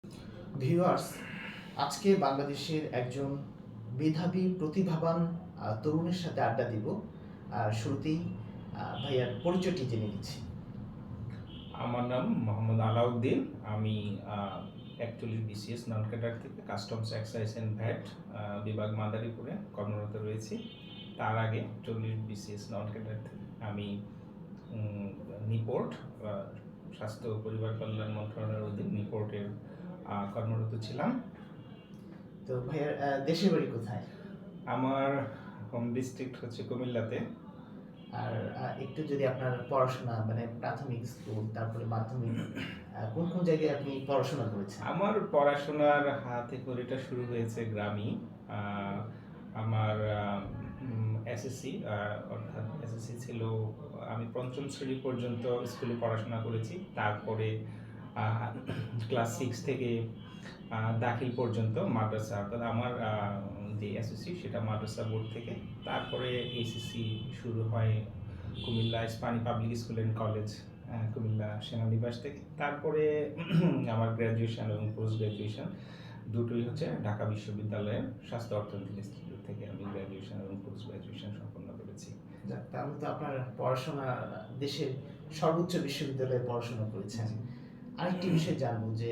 Viewers, আজকে বাংলাদেশের একজন মেধাবী প্রতিভাবান তরুণের সাথে আড্ডা দিব। আর শুরুতেই ভাইয়ার পরিচয়টি জেনে নিচ্ছি। আমার নাম মোহাম্মদ আলাউদ্দিন। আমি 41 বিসিএস নন ক্যাডার থেকে কাস্টমস এক্সাইজ অ্যান্ড ভ্যাট বিভাগ মাদারীপুরে কর্মরত রয়েছি। তার আগে 40 বিসিএস নন ক্যাডার থেকে আমি নিপোর্ট স্বাস্থ্য ও পরিবার কল্যাণ মন্ত্রণালয়ের অধীন নিপোর্টের কর্মরত ছিলাম। তো ভাইয়ার দেশের বাড়ি কোথায়? আমার হোম ডিস্ট্রিক্ট হচ্ছে কুমিল্লাতে। আর একটু যদি আপনার পড়াশোনা মানে প্রাথমিক স্কুল তারপরে মাধ্যমিক কোন কোন জায়গায় আপনি পড়াশোনা করেছেন? আমার পড়াশোনার হাতে খড়িটা শুরু হয়েছে গ্রামই। আমার এসএসসি অর্থাৎ এসএসসি ছিল, আমি পঞ্চম শ্রেণী পর্যন্ত স্কুলে পড়াশোনা করেছি। তারপরে ক্লাস 6 থেকে দাখিল পর্যন্ত মাদ্রাসা, অর্থাৎ আমার যে এসএসসি সেটা মাদ্রাসা বোর্ড থেকে। তারপরে এইচএসসি শুরু হয় Comilla Ispahani public school and college, Comilla সেনানিবাস থেকে। তারপরে আমার গ্র্যাজুয়েশন এবং পোস্ট গ্র্যাজুয়েশন দুটোই হচ্ছে ঢাকা বিশ্ববিদ্যালয়ের স্বাস্থ্য অর্থনীতি ইনস্টিটিউট থেকে আমি গ্র্যাজুয়েশন এবং পোস্ট গ্র্যাজুয়েশন সম্পন্ন করেছি। তাহলে তো আপনার পড়াশোনা দেশের সর্বোচ্চ বিশ্ববিদ্যালয়ে পড়াশোনা করেছেন। আরেকটি বিষয় জানবো যে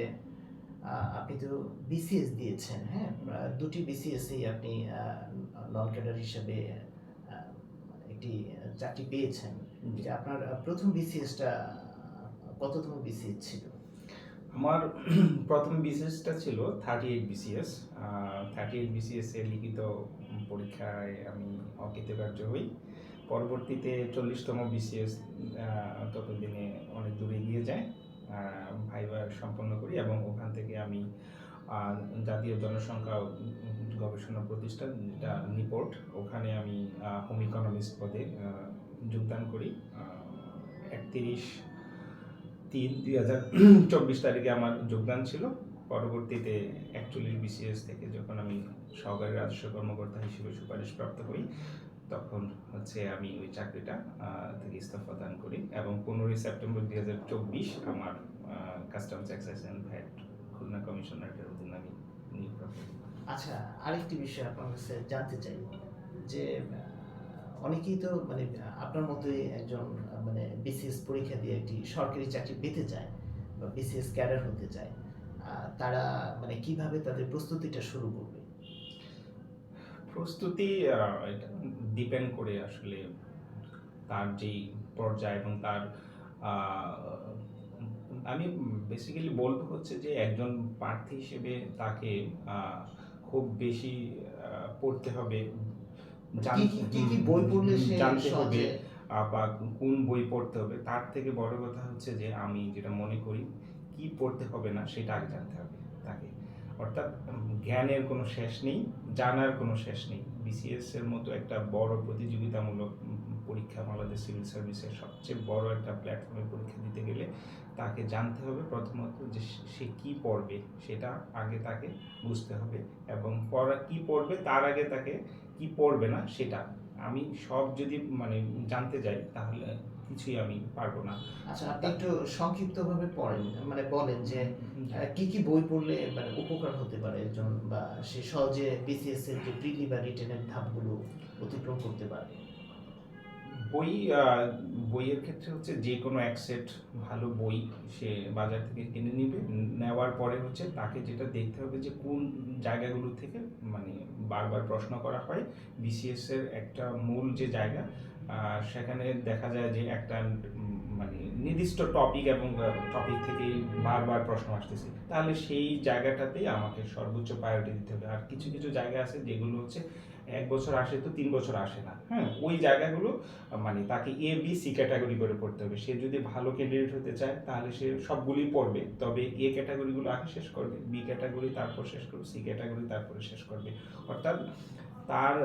আপনি তো বিসিএস দিয়েছেন, হ্যাঁ, দুটি বিসিএসই আপনি নন ক্যাডার হিসেবে একটি চাকরি পেয়েছেন। যে আপনার প্রথম বিসিএসটা কততম বিসিএস ছিল? আমার প্রথম বিসিএসটা ছিল 38 বিসিএস। 38 বিসিএস এর লিখিত পরীক্ষায় আমি অকৃতকার্য হই। পরবর্তীতে 40তম বিসিএস ততদিনে অনেক দূরে এগিয়ে যায়, ভাইবা সম্পন্ন করি এবং ওখান থেকে আমি জাতীয় জনসংখ্যা গবেষণা প্রতিষ্ঠান যেটা নিপোর্ট, ওখানে আমি হোম ইকোনমিস্ট পদে যোগদান করি। 31/3/2024 তারিখে আমার যোগদান ছিল। পরবর্তীতে 41 বিসিএস থেকে যখন আমি সহকারী রাজস্ব কর্মকর্তা হিসেবে সুপারিশপ্রাপ্ত হই, তখন হচ্ছে আমি ওই চাকরিটা থেকে ইস্তফা দান করি এবং 15 সেপ্টেম্বর 2024 আমার customs excise and VAT Khulna কমিশনারেটের অধীনে আমি নিয়োগপ্রাপ্ত হই। আচ্ছা, আরেকটি বিষয় আপনার কাছে জানতে চাই যে অনেকেই তো মানে আপনার মতোই একজন মানে বিসিএস পরীক্ষা দিয়ে একটি সরকারি চাকরি পেতে চায় বা বিসিএস ক্যাডার হতে চায়, তারা মানে কিভাবে তাদের প্রস্তুতিটা শুরু করবে? প্রস্তুতি এটা ডিপেন্ড করে আসলে তার যেই পর্যায় এবং তার আমি বেসিক্যালি বলবো হচ্ছে যে একজন প্রার্থী হিসেবে তাকে খুব বেশি পড়তে হবে, কি বই পড়লে সে জানতে হবে সহজে বা কোন বই পড়তে হবে। তার থেকে বড় কথা হচ্ছে যে আমি যেটা মনে করি কি পড়তে হবে না সেটা আগে জানতে হবে তাকে। অর্থাৎ জ্ঞানের কোনো শেষ নেই, জানার কোনো শেষ নেই। বিসিএস এর মতো একটা বড় প্রতিযোগিতামূলক পরীক্ষা, বাংলাদেশ সিভিল সার্ভিসের সবচেয়ে বড় একটা প্ল্যাটফর্মে পরীক্ষা দিতে গেলে তাকে জানতে হবে প্রথমত যে সে কি পড়বে, সেটা আগে তাকে বুঝতে হবে এবং কি পড়বে তার আগে তাকে কি পড়বে না সেটা আমি সব যদি মানে জানতে যাই তাহলে কিছুই আমি পারবো না। আচ্ছা, আপনি একটু সংক্ষিপ্তভাবে পড়েন মানে বলেন যে কি বই পড়লে মানে উপকার হতে পারে একজন বা সে সহজে বিসিএস এর যে প্রিলি বা রিটেনের ধাপগুলো অতিক্রম করতে পারে। বইয়ের ক্ষেত্রে হচ্ছে যে কোনো এক সেট ভালো বই সে বাজার থেকে কিনে নিবে। নেওয়ার পরে হচ্ছে তাকে যেটা দেখতে হবে যে কোন জায়গাগুলো থেকে মানে বারবার প্রশ্ন করা হয়। বিসিএস এর একটা মূল যে জায়গা, সেখানে দেখা যায় যে একটা মানে নির্দিষ্ট টপিক এবং টপিক থেকেই বারবার প্রশ্ন আসতেছে, তাহলে সেই জায়গাটাতেই আমাকে সর্বোচ্চ প্রায়োরিটি দিতে হবে। আর কিছু কিছু জায়গা আছে যেগুলো হচ্ছে 1 বছর আসে তো 3 বছর আসে না, হ্যাঁ, ওই জায়গাগুলো মানে তাকে এ বি সি ক্যাটাগরি করে পড়তে হবে। সে যদি ভালো ক্যান্ডিডেট হতে চায় তাহলে সে সবগুলোই পড়বে, তবে এ ক্যাটাগরিগুলো আগে শেষ করবে, বি ক্যাটাগরি তারপর শেষ করবে, সি ক্যাটাগরি তারপরে শেষ করবে। অর্থাৎ তার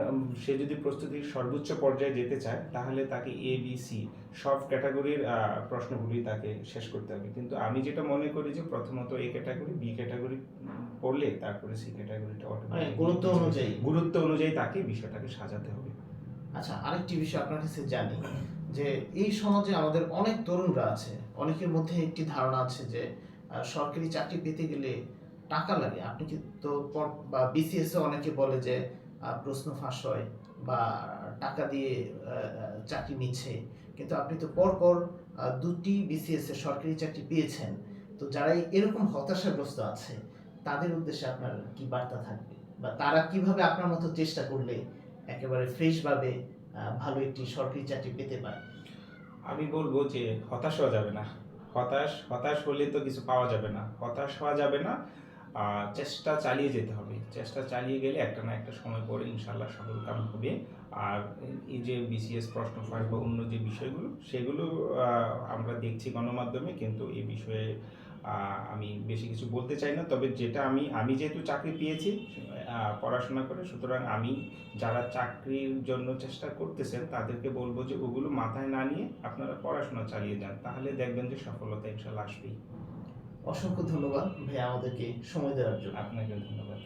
সে যদি প্রস্তুতির সর্বোচ্চ পর্যায়ে যেতে চায় তাহলে তাকে এ বি সি সব ক্যাটাগরির প্রশ্নগুলি তাকে শেষ করতে হবে। কিন্তু আমি যেটা মনে করি যে প্রথমত এ ক্যাটাগরি বি ক্যাটাগরি পড়লে তারপরে সি ক্যাটাগরিটা অটোমেটিক গুরুত্ব অনুযায়ী তাকে বিষয়টাকে সাজাতে হবে। আচ্ছা, আরেকটি বিষয় আপনার কাছে জানি যে এই সমাজে আমাদের অনেক তরুণরা আছে, অনেকের মধ্যে একটি ধারণা আছে যে সরকারি চাকরি পেতে গেলে টাকা লাগে। আপনি কি তো বা বিসিএস এ অনেকে বলে যে প্রশ্ন ফাঁস হয় বা টাকা দিয়ে চাকরি নিচ্ছে, কিন্তু আপনি তো পরপর দুটি বিসিএস এর সরকারি চাকরি পেয়েছেন। তো যারা এরকম হতাশাগ্রস্ত আছে তাদের উদ্দেশ্যে আপনার কি বার্তা থাকবে, বা তারা কিভাবে আপনার মতো চেষ্টা করলে একেবারে ফ্রেশ ভাবে ভালো একটি সরকারি চাকরি পেতে পারে? আমি বলবো যে হতাশ হওয়া যাবে না। হতাশ হলে তো কিছু পাওয়া যাবে না। হতাশ হওয়া যাবে না। চেষ্টা চালিয়ে যেতে হবে। চেষ্টা চালিয়ে গেলে একটা না একটা সময় পরে ইনশাআল্লাহ সফল কাম হবে। আর এই যে বিসিএস প্রশ্ন ফাঁস বা অন্য যে বিষয়গুলো সেগুলো আমরা দেখছি গণমাধ্যমে, কিন্তু এই বিষয়ে আমি বেশি কিছু বলতে চাই না। তবে যেটা আমি যেহেতু চাকরি পেয়েছি পড়াশোনা করে, সুতরাং আমি যারা চাকরির জন্য চেষ্টা করতেছেন তাদেরকে বলবো যে ওগুলো মাথায় না নিয়ে আপনারা পড়াশোনা চালিয়ে যান, তাহলে দেখবেন যে সফলতা ইনশাল্লাহ আসবেই। অসংখ্য ধন্যবাদ ভাই আমাদেরকে সময় দেওয়ার জন্য। আপনাকে ধন্যবাদ।